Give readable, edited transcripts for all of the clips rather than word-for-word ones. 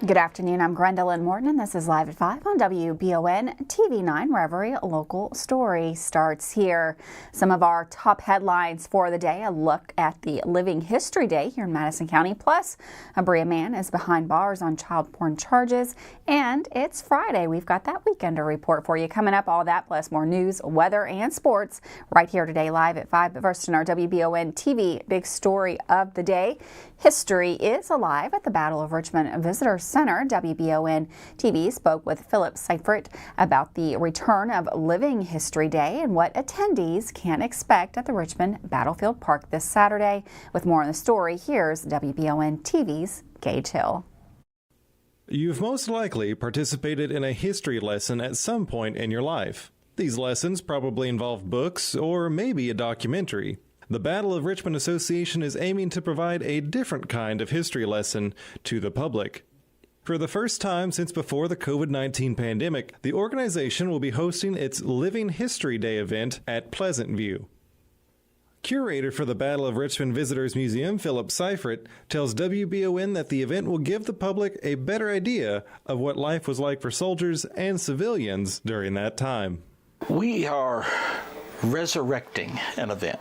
Good afternoon, I'm Gwendolyn Morton and this is Live at 5 on WBON TV 9, where every local story starts here. Some of our top headlines for the day: a look at the Living History Day here in Madison County, plus a Berea man is behind bars on child porn charges, and it's Friday. We've got that Weekender report for you coming up. All that plus more news, weather, and sports right here today Live at 5. But first, in our WBON TV big story of the day, history is alive at the Battle of Richmond Visitor Center. WBON TV spoke with Philip Seifert about the return of Living History Day and what attendees can expect at the Richmond Battlefield Park this Saturday. With more on the story, here's WBON TV's Gage Hill. You've most likely participated in a history lesson at some point in your life. These lessons probably involve books or maybe a documentary. The Battle of Richmond Association is aiming to provide a different kind of history lesson to the public. For the first time since before the COVID-19 pandemic, the organization will be hosting its Living History Day event at Pleasant View. Curator for the Battle of Richmond Visitors Museum, Philip Seifert, tells WBON that the event will give the public a better idea of what life was like for soldiers and civilians during that time. We are resurrecting an event.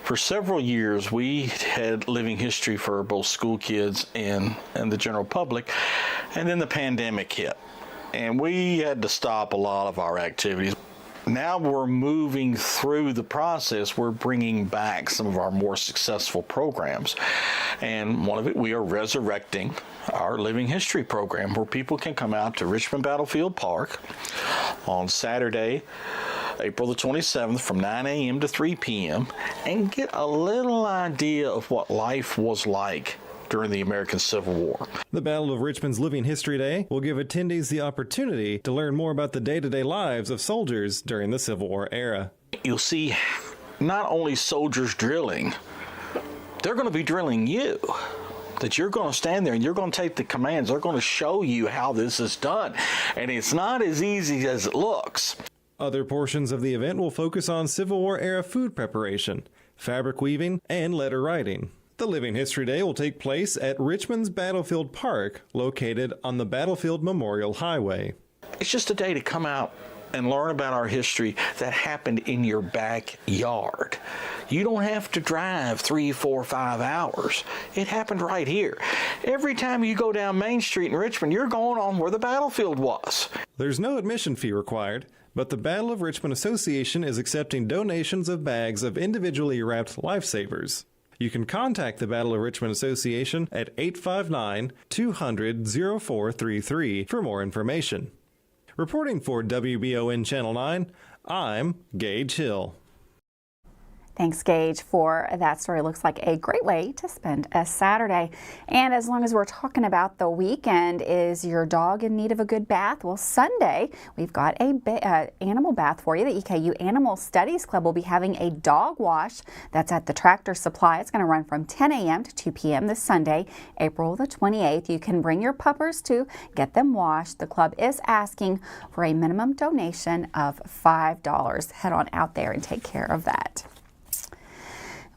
For several years, we had living history for both school kids and the general public, and then the pandemic hit, and we had to stop a lot of our activities. Now we're moving through the process. We're bringing back some of our more successful programs, and one of it, we are resurrecting our living history program, where people can come out to Richmond Battlefield Park on Saturday, April the 27th from 9 a.m. to 3 p.m. and get a little idea of what life was like during the American Civil War. The Battle of Richmond's Living History Day will give attendees the opportunity to learn more about the day-to-day lives of soldiers during the Civil War era. You'll see not only soldiers drilling, they're going to be drilling you. That you're going to stand there and you're going to take the commands. They're going to show you how this is done. And it's not as easy as it looks. Other portions of the event will focus on Civil War era food preparation, fabric weaving, and letter writing. The Living History Day will take place at Richmond's Battlefield Park, located on the Battlefield Memorial Highway. It's just a day to come out and learn about our history that happened in your backyard. You don't have to drive 3, 4, 5 hours. It happened right here. Every time you go down Main Street in Richmond, you're going on where the battlefield was. There's no admission fee required, but the Battle of Richmond Association is accepting donations of bags of individually wrapped lifesavers. You can contact the Battle of Richmond Association at 859-200-0433 for more information. Reporting for WBON Channel 9, I'm Gage Hill. Thanks, Gage, for that story. Looks like a great way to spend a Saturday. And as long as we're talking about the weekend, is your dog in need of a good bath? Well, Sunday, we've got a animal bath for you. The EKU Animal Studies Club will be having a dog wash. That's at the Tractor Supply. It's going to run from 10 a.m. to 2 p.m. this Sunday, April the 28th. You can bring your puppers to get them washed. The club is asking for a minimum donation of $5. Head on out there and take care of that.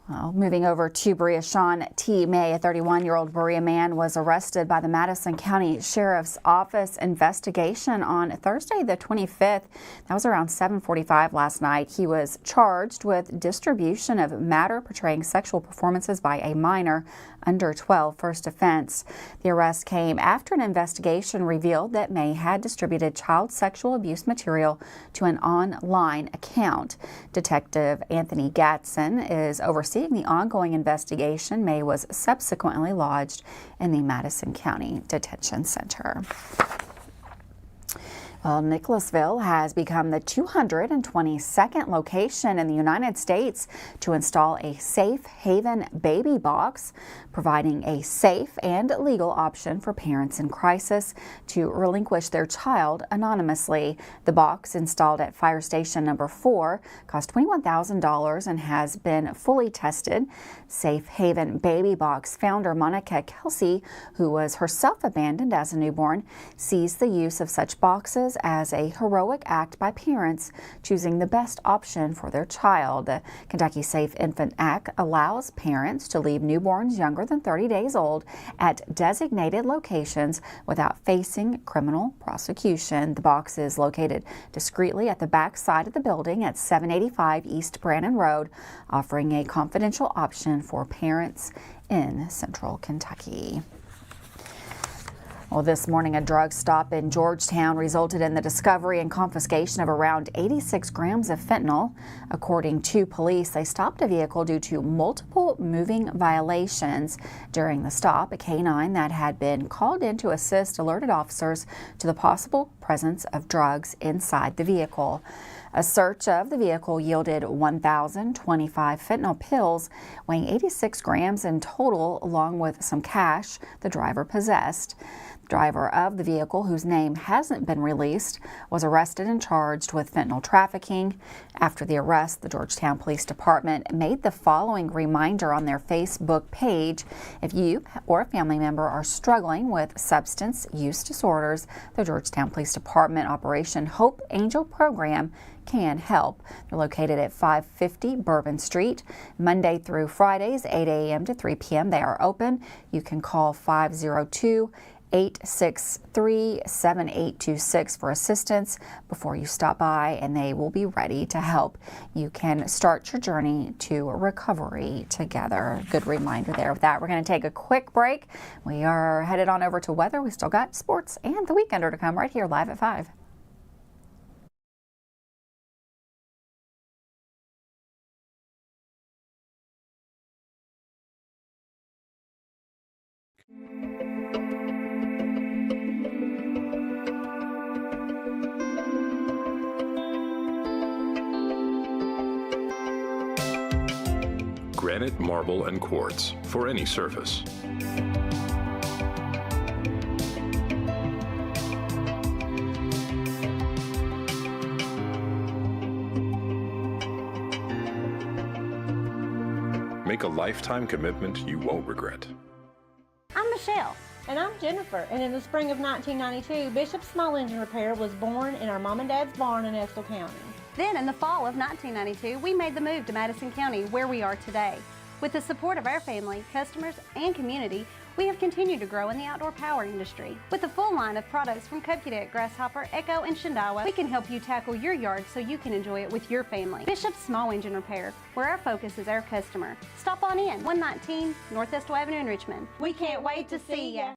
Well, moving over to Berea, Sean T. May, a 31-year-old Berea man, was arrested by the Madison County Sheriff's Office investigation on Thursday the 25th. That was around 7:45 last night. He was charged with distribution of matter portraying sexual performances by a minor under 12, first offense. The arrest came after an investigation revealed that May had distributed child sexual abuse material to an online account. Detective Anthony Gatson is overseeing the ongoing investigation. May was subsequently lodged in the Madison County Detention Center. Well, Nicholasville has become the 222nd location in the United States to install a safe haven baby box, providing a safe and legal option for parents in crisis to relinquish their child anonymously. The box, installed at Fire Station Number 4, cost $21,000 and has been fully tested. Safe Haven Baby Box founder Monica Kelsey, who was herself abandoned as a newborn, sees the use of such boxes says as a heroic act by parents choosing the best option for their child. The Kentucky Safe Infant Act allows parents to leave newborns younger than 30 days old at designated locations without facing criminal prosecution. The box is located discreetly at the back side of the building at 785 East Brannan Road, offering a confidential option for parents in Central Kentucky. Well, this morning, a drug stop in Georgetown resulted in the discovery and confiscation of around 86 grams of fentanyl. According to police, they stopped a vehicle due to multiple moving violations. During the stop, a K-9 that had been called in to assist alerted officers to the possible presence of drugs inside the vehicle. A search of the vehicle yielded 1,025 fentanyl pills, weighing 86 grams in total, along with some cash the driver possessed. The driver of the vehicle, whose name hasn't been released, was arrested and charged with fentanyl trafficking. After the arrest, the Georgetown Police Department made the following reminder on their Facebook page. If you or a family member are struggling with substance use disorders, the Georgetown Police Department Operation Hope Angel program can help. They're located at 550 Bourbon Street. Monday through Fridays, 8 a.m. to 3 p.m. They are open. You can call 502-863-7826 for assistance before you stop by, and they will be ready to help. You can start your journey to recovery together. Good reminder there. With that, we're going to take a quick break. We are headed on over to weather. We still got sports and the Weekender to come right here live at 5. Granite, marble, and quartz for any surface. Make a lifetime commitment you won't regret. I'm Michelle. And I'm Jennifer, and in the spring of 1992, Bishop's Small Engine Repair was born in our mom and dad's barn in Estill County. Then in the fall of 1992, we made the move to Madison County, where we are today. With the support of our family, customers, and community, we have continued to grow in the outdoor power industry. With a full line of products from Cupcadet, Grasshopper, Echo, and Shindawa, we can help you tackle your yard so you can enjoy it with your family. Bishop's Small Engine Repair, where our focus is our customer. Stop on in, 119 North Estill Avenue in Richmond. We can't wait to see ya.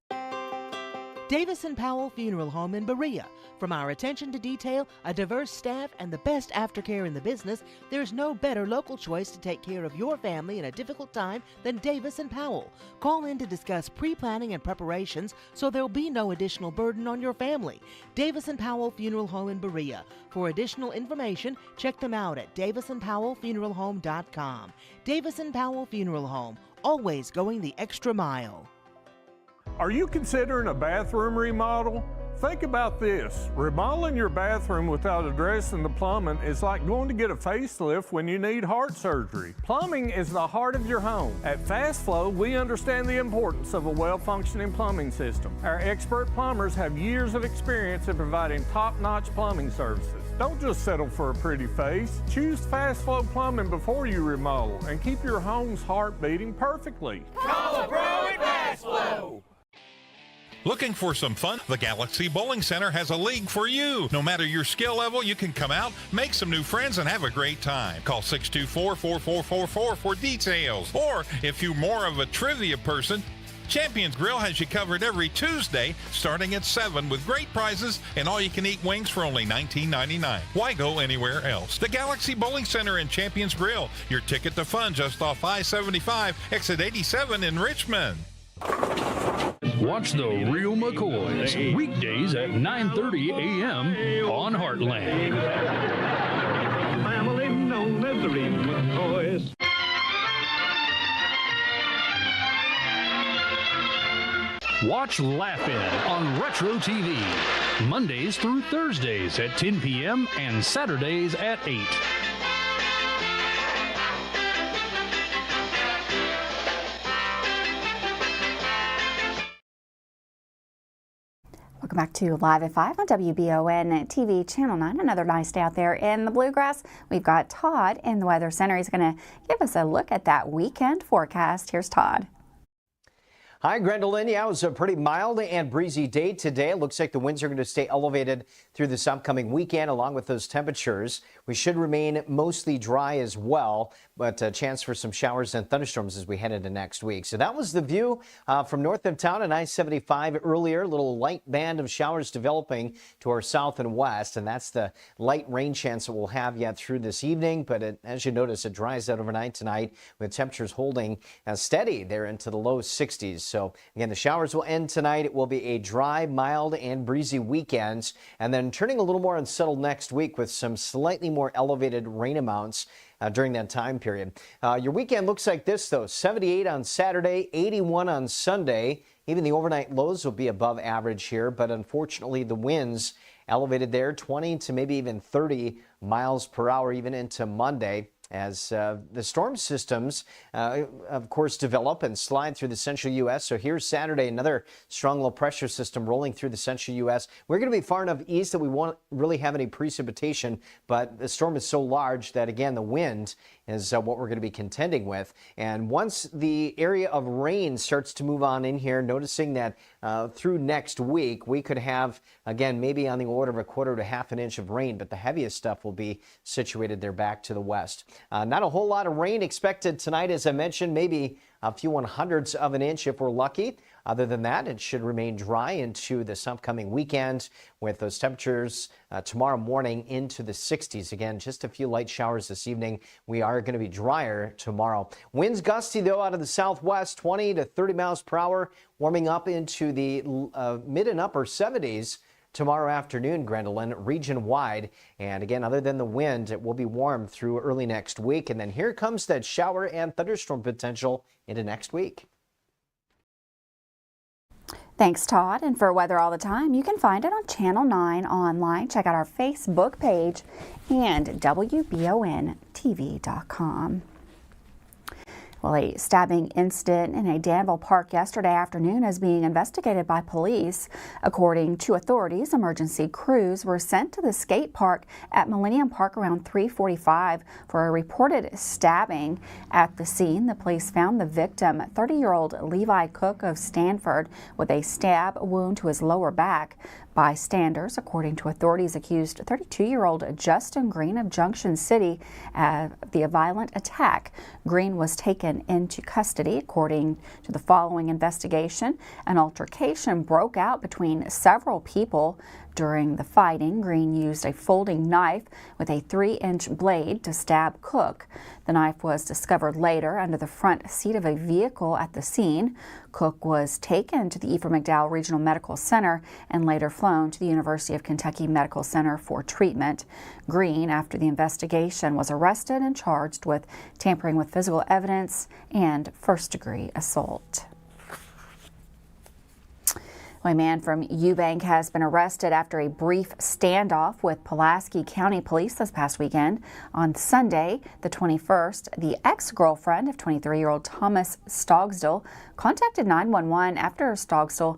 Davis & Powell Funeral Home in Berea. From our attention to detail, a diverse staff, and the best aftercare in the business, there's no better local choice to take care of your family in a difficult time than Davis & Powell. Call in to discuss pre-planning and preparations so there'll be no additional burden on your family. Davis & Powell Funeral Home in Berea. For additional information, check them out at davisandpowellfuneralhome.com. Davis & Powell Funeral Home, always going the extra mile. Are you considering a bathroom remodel? Think about this. Remodeling your bathroom without addressing the plumbing is like going to get a facelift when you need heart surgery. Plumbing is the heart of your home. At Fast Flow, we understand the importance of a well-functioning plumbing system. Our expert plumbers have years of experience in providing top-notch plumbing services. Don't just settle for a pretty face. Choose Fast Flow Plumbing before you remodel and keep your home's heart beating perfectly. Call a pro at Fast Flow. Looking for some fun? The Galaxy Bowling Center has a league for you. No matter your skill level, you can come out, make some new friends, and have a great time. Call 624-4444 for details. Or if you're more of a trivia person, Champions Grill has you covered every Tuesday starting at 7 with great prizes and all-you-can-eat wings for only $19.99. Why go anywhere else? The Galaxy Bowling Center and Champions Grill, your ticket to fun just off I-75, exit 87 in Richmond. Watch The Real McCoys, weekdays at 9:30 a.m. on Heartland. Family known as The Real McCoys. Watch Laugh-In on Retro TV, Mondays through Thursdays at 10 p.m. and Saturdays at 8. Welcome back to Live at 5 on WBON TV Channel 9. Another nice day out there in the bluegrass. We've got Todd in the Weather Center. He's going to give us a look at that weekend forecast. Here's Todd. Hi, Gwendolyn. Yeah, it was a pretty mild and breezy day today. It looks like the winds are going to stay elevated through this upcoming weekend, along with those temperatures. We should remain mostly dry as well, but a chance for some showers and thunderstorms as we head into next week. So that was the view from north of town on I-75 earlier. A little light band of showers developing to our south and west, and that's the light rain chance that we'll have yet through this evening. But as you notice, it dries out overnight tonight with temperatures holding steady there into the low 60s. So again, the showers will end tonight. It will be a dry, mild, and breezy weekend, and then turning a little more unsettled next week with some slightly more elevated rain amounts during that time period. Your weekend looks like this, though. 78 on Saturday, 81 on Sunday. Even the overnight lows will be above average here, but unfortunately the winds elevated there, 20 to maybe even 30 miles per hour even into Monday, as the storm systems, of course, develop and slide through the central U.S. So here's Saturday, another strong low pressure system rolling through the central U.S. We're going to be far enough east that we won't really have any precipitation, but the storm is so large that, again, the wind is what we're going to be contending with. And once the area of rain starts to move on in here, noticing that through next week, we could have, again, maybe on the order of a quarter to half an inch of rain, but the heaviest stuff will be situated there back to the west. Not a whole lot of rain expected tonight, as I mentioned, maybe a few 1/100ths of an inch if we're lucky. Other than that, it should remain dry into this upcoming weekend with those temperatures tomorrow morning into the 60s. Again, just a few light showers this evening. We are going to be drier tomorrow. Winds gusty, though, out of the southwest, 20 to 30 miles per hour, warming up into the mid and upper 70s. Tomorrow afternoon, Gwendolyn, region-wide. And again, other than the wind, it will be warm through early next week. And then here comes that shower and thunderstorm potential into next week. Thanks, Todd. And for weather all the time, you can find it on Channel 9 online. Check out our Facebook page and WBONTV.com. Well, a stabbing incident in a Danville park yesterday afternoon is being investigated by police. According to authorities, emergency crews were sent to the skate park at Millennium Park around 3:45 for a reported stabbing. At the scene, the police found the victim, 30-year-old Levi Cook of Stanford, with a stab wound to his lower back. Bystanders, according to authorities, accused 32-year-old Justin Green of Junction City of the violent attack. Green was taken into custody. According to the following investigation, an altercation broke out between several people. During the fighting, Green used a folding knife with a 3-inch blade to stab Cook. The knife was discovered later under the front seat of a vehicle at the scene. Cook was taken to the Ephraim McDowell Regional Medical Center and later flown to the University of Kentucky Medical Center for treatment. Green, after the investigation, was arrested and charged with tampering with physical evidence and first-degree assault. A man from Eubank has been arrested after a brief standoff with Pulaski County Police this past weekend. On Sunday, the 21st, the ex-girlfriend of 23-year-old Thomas Stogsdill contacted 911 after Stogsdill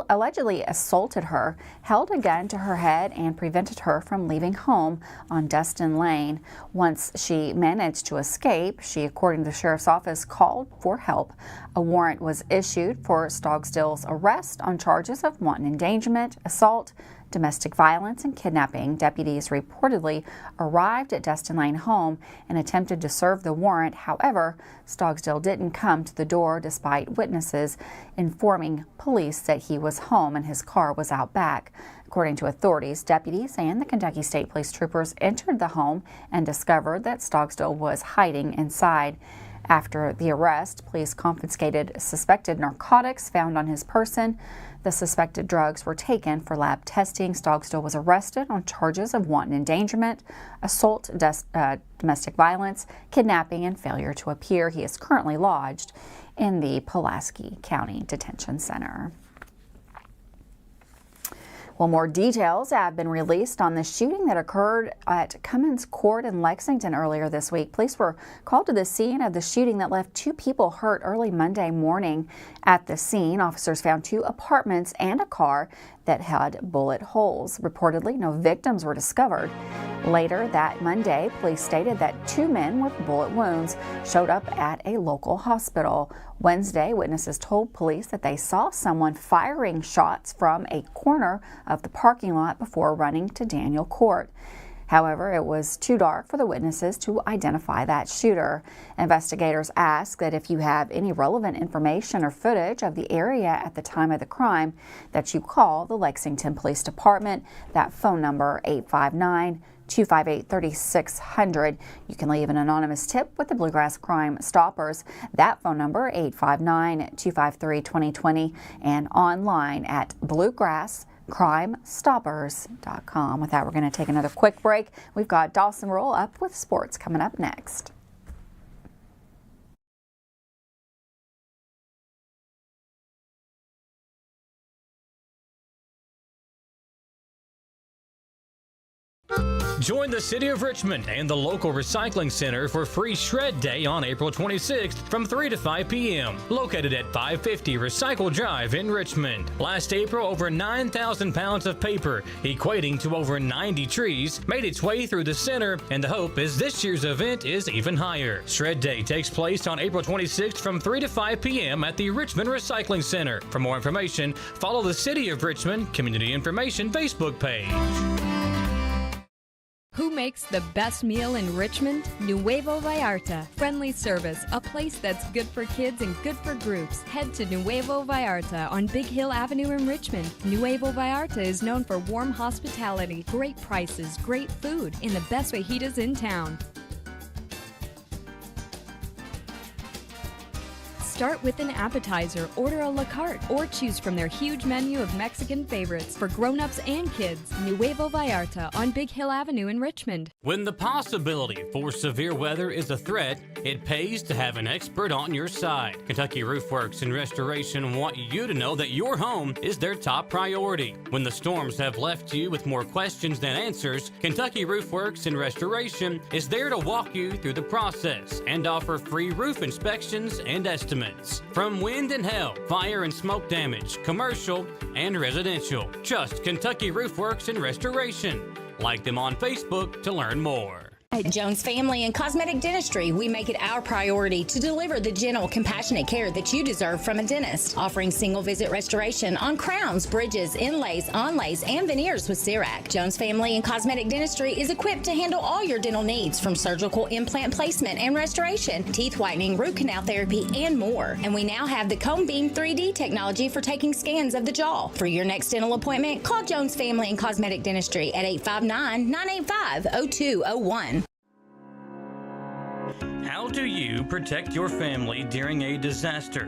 allegedly assaulted her, held a gun to her head, and prevented her from leaving home on Destin Lane. Once she managed to escape, she, according to the sheriff's office, called for help. A warrant was issued for Stogsdill's arrest on charges of wanton endangerment, assault, domestic violence, and kidnapping. Deputies reportedly arrived at Destin Lane home and attempted to serve the warrant. However, Stogsdill didn't come to the door despite witnesses informing police that he was home and his car was out back. According to authorities, deputies and the Kentucky State Police troopers entered the home and discovered that Stogsdill was hiding inside. After the arrest, police confiscated suspected narcotics found on his person. The suspected drugs were taken for lab testing. Stogsdill was arrested on charges of wanton endangerment, assault, domestic violence, kidnapping, and failure to appear. He is currently lodged in the Pulaski County Detention Center. Well, more details have been released on the shooting that occurred at Cummins Court in Lexington earlier this week. Police were called to the scene of the shooting that left 2 people hurt early Monday morning. At the scene, officers found 2 apartments and a car that had bullet holes. Reportedly, no victims were discovered. Later that Monday, police stated that 2 men with bullet wounds showed up at a local hospital. Wednesday, witnesses told police that they saw someone firing shots from a corner of the parking lot before running to Daniel Court. However, it was too dark for the witnesses to identify that shooter. Investigators ask that if you have any relevant information or footage of the area at the time of the crime, that you call the Lexington Police Department. That phone number, 859-258-3600. You can leave an anonymous tip with the Bluegrass Crime Stoppers. That phone number, 859-253-2020, and online at bluegrasscrimestoppers.com. With that, we're going to take another quick break. We've got Dawson Roll up with sports coming up next. Join the City of Richmond and the local recycling center for Free Shred Day on April 26th from 3 to 5 p.m. located at 550 Recycle Drive in Richmond. Last April, over 9,000 pounds of paper, equating to over 90 trees, made its way through the center, and the hope is this year's event is even higher. Shred Day takes place on April 26th from 3 to 5 p.m. at the Richmond Recycling Center. For more information, follow the City of Richmond Community Information Facebook page. Who makes the best meal in Richmond? Nuevo Vallarta. Friendly service, a place that's good for kids and good for groups. Head to Nuevo Vallarta on Big Hill Avenue in Richmond. Nuevo Vallarta is known for warm hospitality, great prices, great food, and the best fajitas in town. Start with an appetizer, order a la carte, or choose from their huge menu of Mexican favorites for grown-ups and kids. Nuevo Vallarta on Big Hill Avenue in Richmond. When the possibility for severe weather is a threat, it pays to have an expert on your side. Kentucky Roof Works and Restoration want you to know that your home is their top priority. When the storms have left you with more questions than answers, Kentucky Roof Works and Restoration is there to walk you through the process and offer free roof inspections and estimates. From wind and hail, fire and smoke damage, commercial and residential. Trust Kentucky Roof Works and Restoration. Like them on Facebook to learn more. At Jones Family and Cosmetic Dentistry, we make it our priority to deliver the gentle, compassionate care that you deserve from a dentist. Offering single-visit restoration on crowns, bridges, inlays, onlays, and veneers with CERAC. Jones Family and Cosmetic Dentistry is equipped to handle all your dental needs, from surgical implant placement and restoration, teeth whitening, root canal therapy, and more. And we now have the Cone Beam 3D technology for taking scans of the jaw. For your next dental appointment, call Jones Family and Cosmetic Dentistry at 859-985-0201. How do you protect your family during a disaster?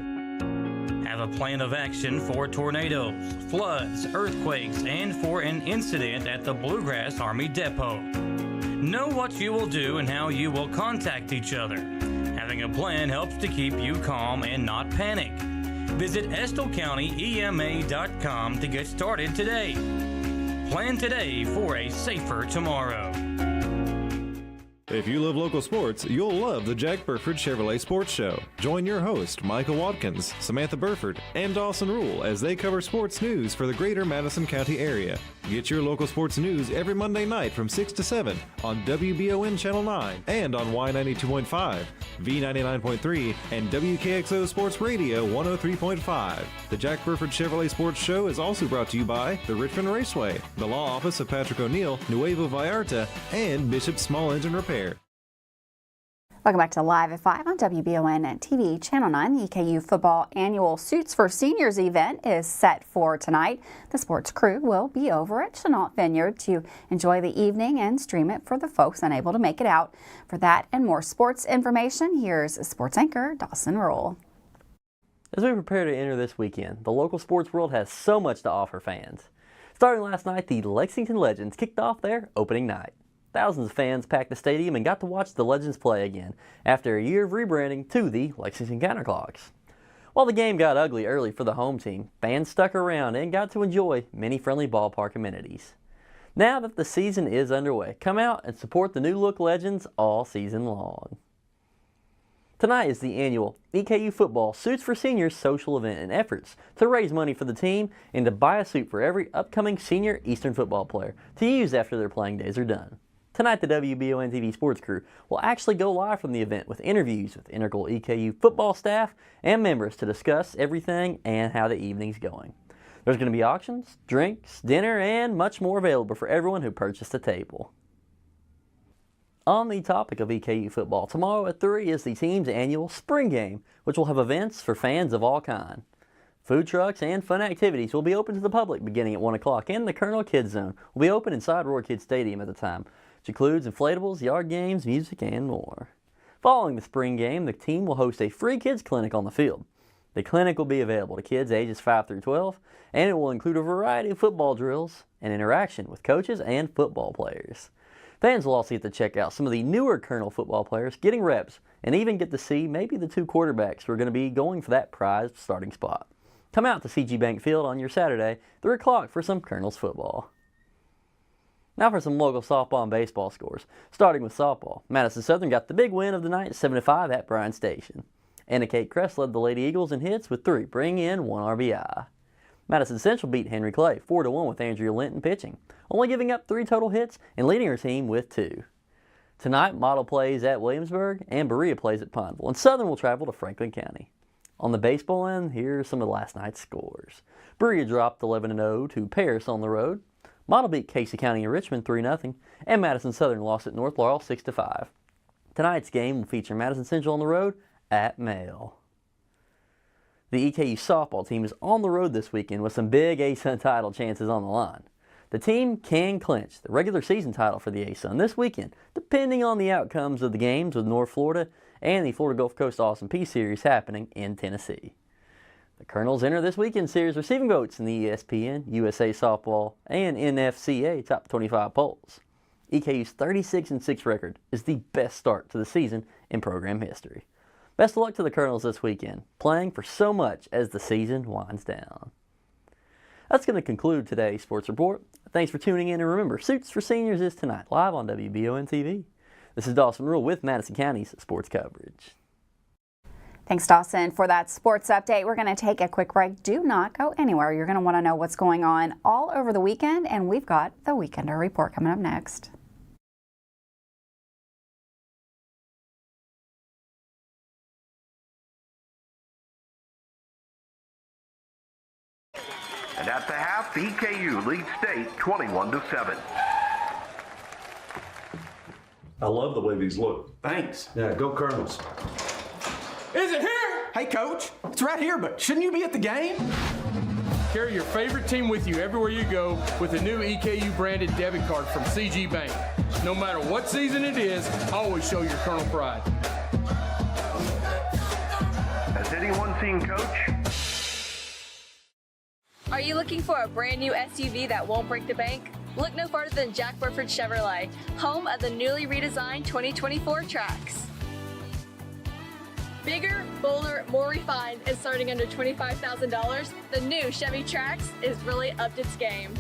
Have a plan of action for tornadoes, floods, earthquakes, and for an incident at the Bluegrass Army Depot. Know what you will do and how you will contact each other. Having a plan helps to keep you calm and not panic. Visit EstleCountyEMA.com to get started today. Plan today for a safer tomorrow. If you love local sports, you'll love the Jack Burford Chevrolet Sports Show. Join your host, Michael Watkins, Samantha Burford, and Dawson Rule as they cover sports news for the greater Madison County area. Get your local sports news every Monday night from 6 to 7 on WBON Channel 9 and on Y92.5, V99.3, and WKXO Sports Radio 103.5. The Jack Burford Chevrolet Sports Show is also brought to you by the Richmond Raceway, the Law Office of Patrick O'Neill, Nuevo Vallarta, and Bishop Small Engine Repair. Welcome back to Live at 5 on WBON and TV Channel 9. The EKU Football Annual Suits for Seniors event is set for tonight. The sports crew will be over at Chenault Vineyard to enjoy the evening and stream it for the folks unable to make it out. For that and more sports information, here's sports anchor Dawson Roll. As we prepare to enter this weekend, the local sports world has so much to offer fans. Starting last night, the Lexington Legends kicked off their opening night. Thousands of fans packed the stadium and got to watch the Legends play again after a year of rebranding to the Lexington Counterclocks. While the game got ugly early for the home team, fans stuck around and got to enjoy many friendly ballpark amenities. Now that the season is underway, come out and support the new look legends all season long. Tonight is the annual EKU Football Suits for Seniors social event and efforts to raise money for the team and to buy a suit for every upcoming senior Eastern football player to use after their playing days are done. Tonight, the WBON TV sports crew will actually go live from the event with interviews with integral EKU football staff and members to discuss everything and how the evening's going. There's going to be auctions, drinks, dinner, and much more available for everyone who purchased a table. On the topic of EKU football, tomorrow at 3 is the team's annual spring game, which will have events for fans of all kinds. Food trucks and fun activities will be open to the public beginning at 1 o'clock, and the Colonel Kids Zone will be open inside Roar Kids Stadium at the time, which includes inflatables, yard games, music, and more. Following the spring game, the team will host a free kids clinic on the field. The clinic will be available to kids ages 5 through 12, and it will include a variety of football drills and interaction with coaches and football players. Fans will also get to check out some of the newer Colonel football players getting reps and even get to see maybe the 2 quarterbacks who are going to be going for that prized starting spot. Come out to CG Bank Field on your Saturday, 3 o'clock for some Colonels football. Now for some local softball and baseball scores. Starting with softball, Madison Southern got the big win of the night, 7-5 at Bryan Station. Anna Kate Kress led the Lady Eagles in hits with 3, bringing in 1 RBI. Madison Central beat Henry Clay 4-1 with Andrea Linton pitching, only giving up 3 total hits and leading her team with 2. Tonight, Model plays at Williamsburg and Berea plays at Pineville, and Southern will travel to Franklin County. On the baseball end, here are some of last night's scores. Berea dropped 11-0 to Paris on the road. Model beat Casey County and Richmond 3-0, and Madison Southern lost at North Laurel 6-5. Tonight's game will feature Madison Central on the road at Mail. The EKU softball team is on the road this weekend with some big ASUN title chances on the line. The team can clinch the regular season title for the ASUN this weekend, depending on the outcomes of the games with North Florida and the Florida Gulf Coast Awesome Peace Series happening in Tennessee. The Colonels enter this weekend series receiving votes in the ESPN, USA Softball, and NFCA Top 25 polls. EKU's 36-6 record is the best start to the season in program history. Best of luck to the Colonels this weekend, playing for so much as the season winds down. That's going to conclude today's Sports Report. Thanks for tuning in, and remember, Suits for Seniors is tonight, live on WBON TV. This is Dawson Rule with Madison County's sports coverage. Thanks, Dawson, for that sports update. We're going to take a quick break. Do not go anywhere. You're going to want to know what's going on all over the weekend, and we've got the Weekender Report coming up next. And at the half, EKU leads state 21-7. I love the way these look. Thanks. Yeah, go Colonels. Is it here? Hey, Coach. It's right here, but shouldn't you be at the game? Carry your favorite team with you everywhere you go with a new EKU branded debit card from CG Bank. No matter what season it is, always show your Colonel pride. Has anyone seen Coach? Are you looking for a brand new SUV that won't break the bank? Look no farther than Jack Burford Chevrolet, home of the newly redesigned 2024 Trax. Bigger, bolder, more refined, and starting under $25,000, the new Chevy Trax is really upped its game.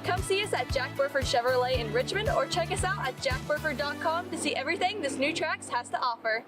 Come see us at Jack Burford Chevrolet in Richmond or check us out at jackburford.com to see everything this new Trax has to offer.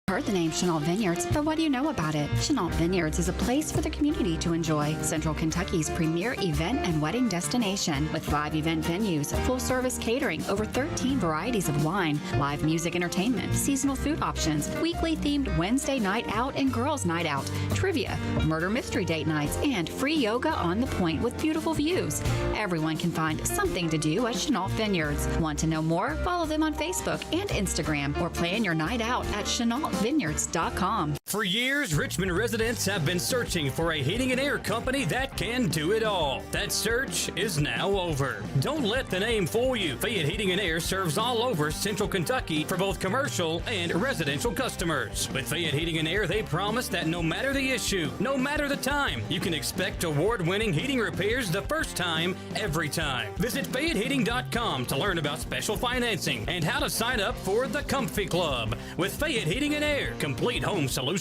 Heard the name Chenault Vineyards, but what do you know about it? Chenault Vineyards is a place for the community to enjoy. Central Kentucky's premier event and wedding destination with 5 event venues, full-service catering, over 13 varieties of wine, live music entertainment, seasonal food options, weekly themed Wednesday night out and girls night out, trivia, murder mystery date nights, and free yoga on the point with beautiful views. Everyone can find something to do at Chenault Vineyards. Want to know more? Follow them on Facebook and Instagram or plan your night out at Chenault ChenalVineyards.com. For years, Richmond residents have been searching for a heating and air company that can do it all. That search is now over. Don't let the name fool you. Fayette Heating and Air serves all over Central Kentucky for both commercial and residential customers. With Fayette Heating and Air, they promise that no matter the issue, no matter the time, you can expect award-winning heating repairs the first time, every time. Visit FayetteHeating.com to learn about special financing and how to sign up for the Comfy Club. With Fayette Heating and Air, complete home solutions.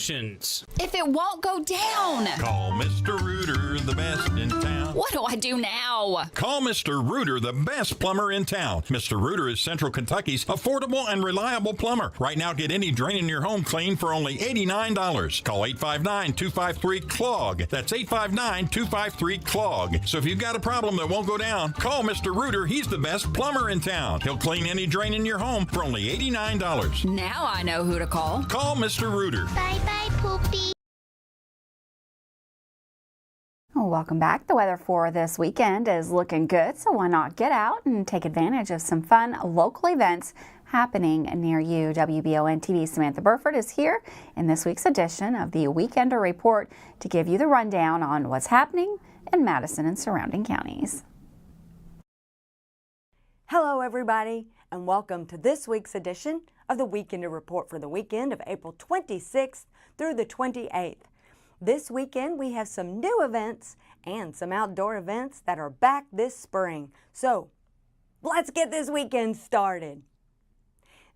If it won't go down, Call Mr. Rooter, the best in town. what do I do now? Call Mr. Rooter, the best plumber in town. Mr. Rooter is Central Kentucky's affordable and reliable plumber. Right now, get any drain in your home clean for only $89. Call 859-253-CLOG. That's 859-253-CLOG. So if you've got a problem that won't go down, call Mr. Rooter. He's the best plumber in town. He'll clean any drain in your home for only $89. Now I know who to call. Call Mr. Rooter. Bye-bye, Poopy. Welcome back. The weather for this weekend is looking good, so why not get out and take advantage of some fun local events happening near you. WBON TV Samantha Burford is here in this week's edition of the Weekender Report to give you the rundown on what's happening in Madison and surrounding counties. Hello everybody, and welcome to this week's edition of the Weekender Report for the weekend of April 26th through the 28th. This weekend we have some new events and some outdoor events that are back this spring. So let's get this weekend started.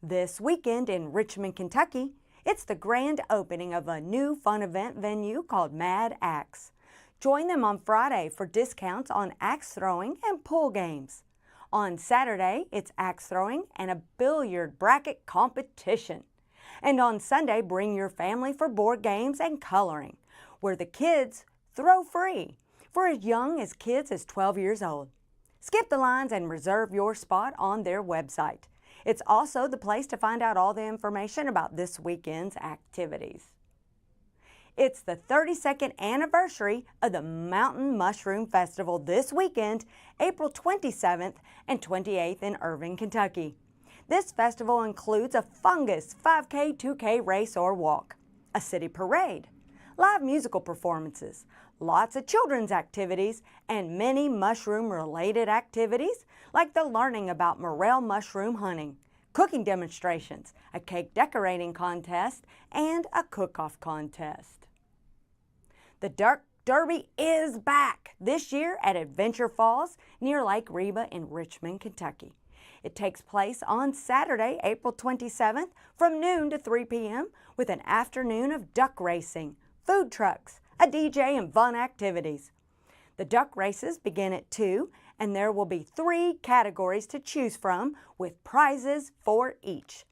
This weekend in Richmond, Kentucky, it's the grand opening of a new fun event venue called Mad Axe. Join them on Friday for discounts on axe throwing and pool games. On Saturday, it's axe throwing and a billiard bracket competition. And on Sunday, bring your family for board games and coloring, where the kids throw free for as young as kids as 12 years old. Skip the lines and reserve your spot on their website. It's also the place to find out all the information about this weekend's activities. It's the 32nd anniversary of the Mountain Mushroom Festival this weekend, April 27th and 28th in Irving, Kentucky. This festival includes a fungus 5K, 2K race or walk, a city parade, live musical performances, lots of children's activities, and many mushroom-related activities like the learning about morel mushroom hunting, cooking demonstrations, a cake decorating contest, and a cook-off contest. The Duck Derby is back this year at Adventure Falls near Lake Reba in Richmond, Kentucky. It takes place on Saturday, April 27th from noon to 3 p.m. with an afternoon of duck racing, food trucks, a DJ, and fun activities. The duck races begin at 2, and there will be 3 categories to choose from with prizes for each.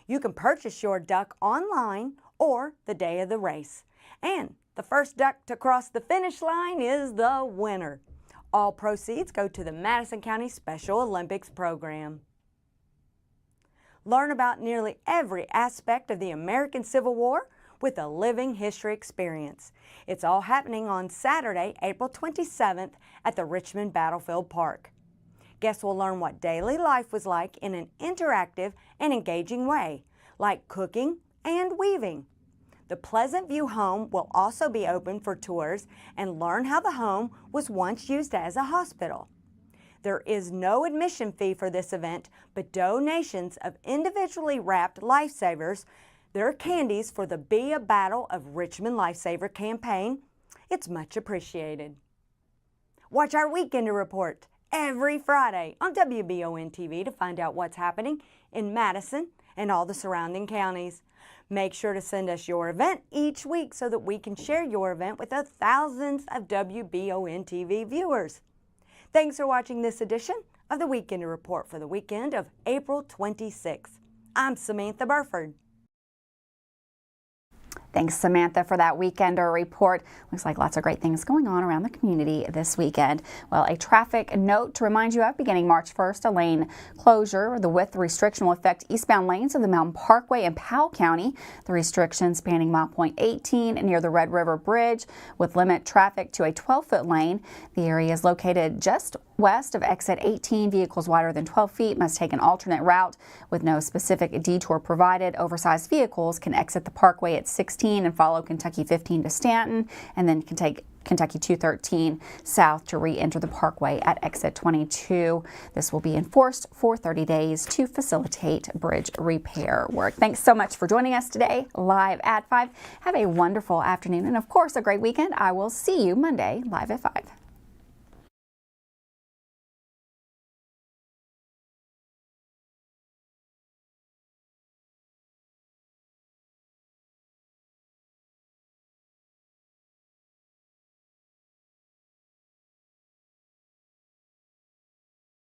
You can purchase your duck online or the day of the race. And the first duck to cross the finish line is the winner. All proceeds go to the Madison County Special Olympics program. Learn about nearly every aspect of the American Civil War with a living history experience. It's all happening on Saturday, April 27th at the Richmond Battlefield Park. Guests will learn what daily life was like in an interactive and engaging way, like cooking and weaving. The Pleasant View home will also be open for tours and learn how the home was once used as a hospital. There is no admission fee for this event, but donations of individually wrapped lifesavers, their candies for the Be a Battle of Richmond Lifesaver campaign, it's much appreciated. Watch our Weekender Report every Friday on WBON TV to find out what's happening in Madison and all the surrounding counties. Make sure to send us your event each week so that we can share your event with the thousands of WBON TV viewers. Thanks for watching this edition of the Weekender Report for the weekend of April 26th. I'm Samantha Burford. Thanks, Samantha, for that Weekender report. Looks like lots of great things going on around the community this weekend. Well, a traffic note to remind you of: beginning March 1st, a lane closure. The width restriction will affect eastbound lanes of the Mountain Parkway in Powell County. The restriction spanning mile point 18 near the Red River Bridge would limit traffic to a 12-foot lane. The area is located just west of exit 18. Vehicles wider than 12 feet must take an alternate route with no specific detour provided. Oversized vehicles can exit the parkway at 16 and follow Kentucky 15 to Stanton, and then can take Kentucky 213 south to re-enter the parkway at exit 22. This will be enforced for 30 days to facilitate bridge repair work. Thanks so much for joining us today live at 5. Have a wonderful afternoon and, of course, a great weekend. I will see you Monday live at 5.